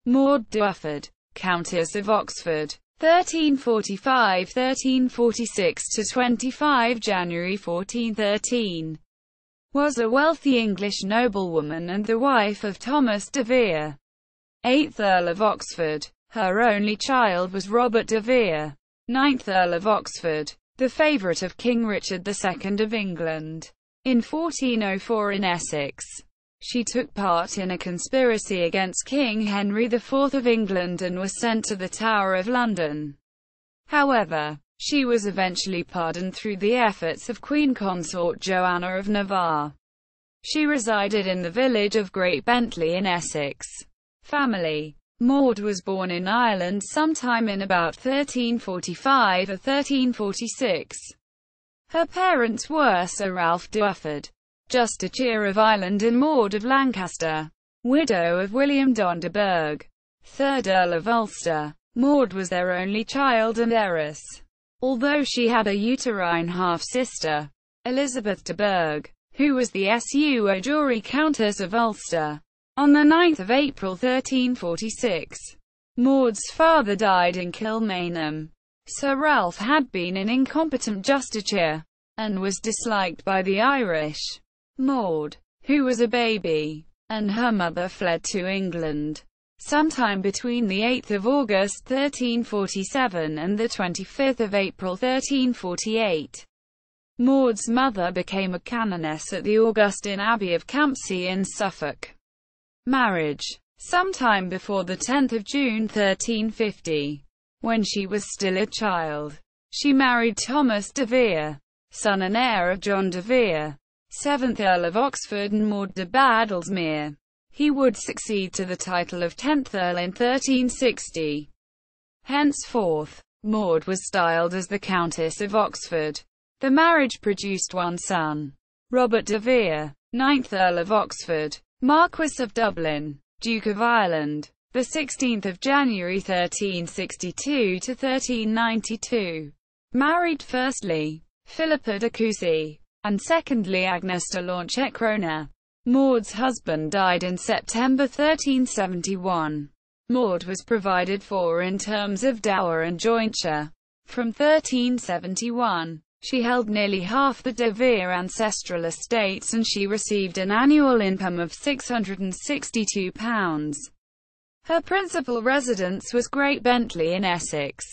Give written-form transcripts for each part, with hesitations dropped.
Maud de Ufford, Countess of Oxford, 1345–1346 to 25 January 1413, was a wealthy English noblewoman and the wife of Thomas de Vere, 8th Earl of Oxford. Her only child was Robert de Vere, 9th Earl of Oxford, the favourite of King Richard II of England. In 1404 in Essex, she took part in a conspiracy against King Henry IV of England and was sent to the Tower of London. However, she was eventually pardoned through the efforts of Queen Consort Joanna of Navarre. She resided in the village of Great Bentley in Essex. Family. Maud was born in Ireland sometime in about 1345 or 1346. Her parents were Sir Ralph de Ufford, Justiciar of Ireland, and Maud of Lancaster, widow of William de Burgh, 3rd Earl of Ulster. Maud was their only child and heiress, although she had a uterine half-sister, Elizabeth de Burgh, who was the sua jury Countess of Ulster. On 9 April 1346, Maud's father died in Kilmainham. Sir Ralph had been an incompetent justiciar, and was disliked by the Irish. Maud, who was a baby, and her mother fled to England sometime between the 8th of August 1347 and the 25th of April 1348. Maud's mother became a canoness at the Augustine Abbey of Campsie in Suffolk. Marriage. Sometime before the 10th of June 1350, when she was still a child, she married Thomas de Vere, son and heir of John de Vere, 7th Earl of Oxford, and Maud de Badlesmere. He would succeed to the title of 10th Earl in 1360. Henceforth, Maud was styled as the Countess of Oxford. The marriage produced one son, Robert de Vere, 9th Earl of Oxford, Marquess of Dublin, Duke of Ireland, the 16th of January 1362 to 1392. Married firstly, Philippa de Courcy, and secondly Agnes de Lanchecrona. Maud's husband died in September 1371. Maud was provided for in terms of dower and jointure. From 1371, she held nearly half the de Vere ancestral estates, and she received an annual income of £662. Her principal residence was Great Bentley in Essex.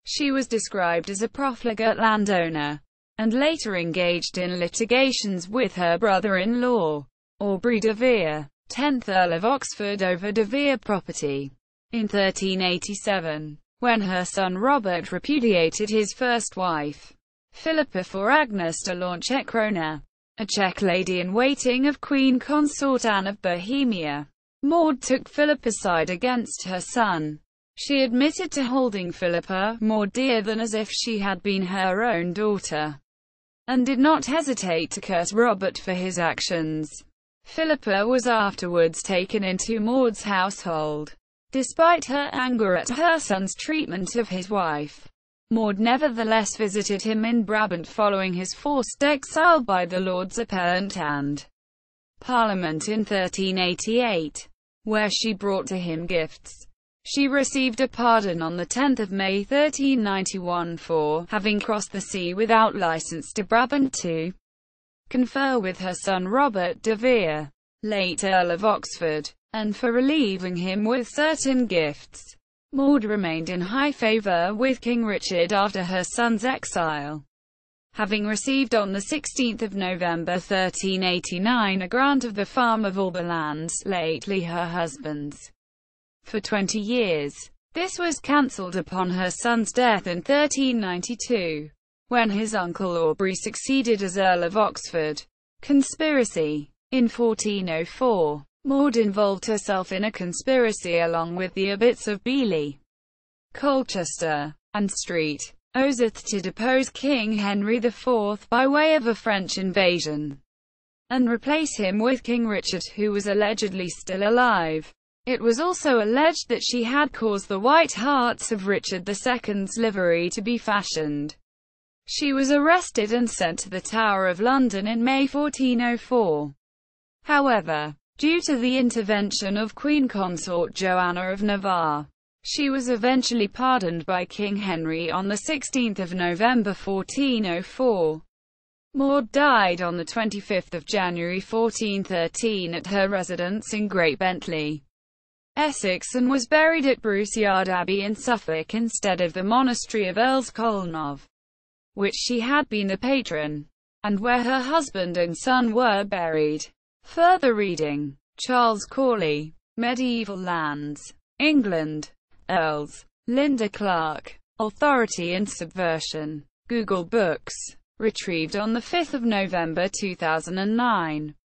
She was described as a profligate landowner, and later engaged in litigations with her brother-in-law, Aubrey de Vere, 10th Earl of Oxford, over de Vere property. In 1387, when her son Robert repudiated his first wife, Philippa, for Agnes de Lanchecrona, a Czech lady-in-waiting of Queen Consort Anne of Bohemia. Maud took Philippa's side against her son. She admitted to holding Philippa more dear than as if she had been her own daughter, and did not hesitate to curse Robert for his actions. Philippa was afterwards taken into Maud's household. Despite her anger at her son's treatment of his wife, Maud nevertheless visited him in Brabant following his forced exile by the Lords Appellant and Parliament in 1388, where she brought to him gifts. She received a pardon on 10 May 1391 for having crossed the sea without license to Brabant to confer with her son Robert de Vere, late Earl of Oxford, and for relieving him with certain gifts. Maud remained in high favour with King Richard after her son's exile, having received on 16 November 1389 a grant of the farm of all the lands lately her husband's for 20 years. This was cancelled upon her son's death in 1392, when his uncle Aubrey succeeded as Earl of Oxford. Conspiracy. In 1404, Maud involved herself in a conspiracy along with the abbots of Beeley, Colchester, and Street, Ozeth to depose King Henry IV by way of a French invasion, and replace him with King Richard, who was allegedly still alive. It was also alleged that she had caused the White Harts of Richard II's livery to be fashioned. She was arrested and sent to the Tower of London in May 1404. However, due to the intervention of Queen Consort Joanna of Navarre. She was eventually pardoned by King Henry on 16 November 1404. Maud died on 25 January 1413 at her residence in Great Bentley, Essex, and was buried at Bruce Yard Abbey in Suffolk instead of the monastery of Earls Colnov, which she had been the patron, and where her husband and son were buried. Further reading: Charles Corley, Medieval Lands, England, Earls. Linda Clark. Authority and Subversion. Google Books. Retrieved on 5 November 2009.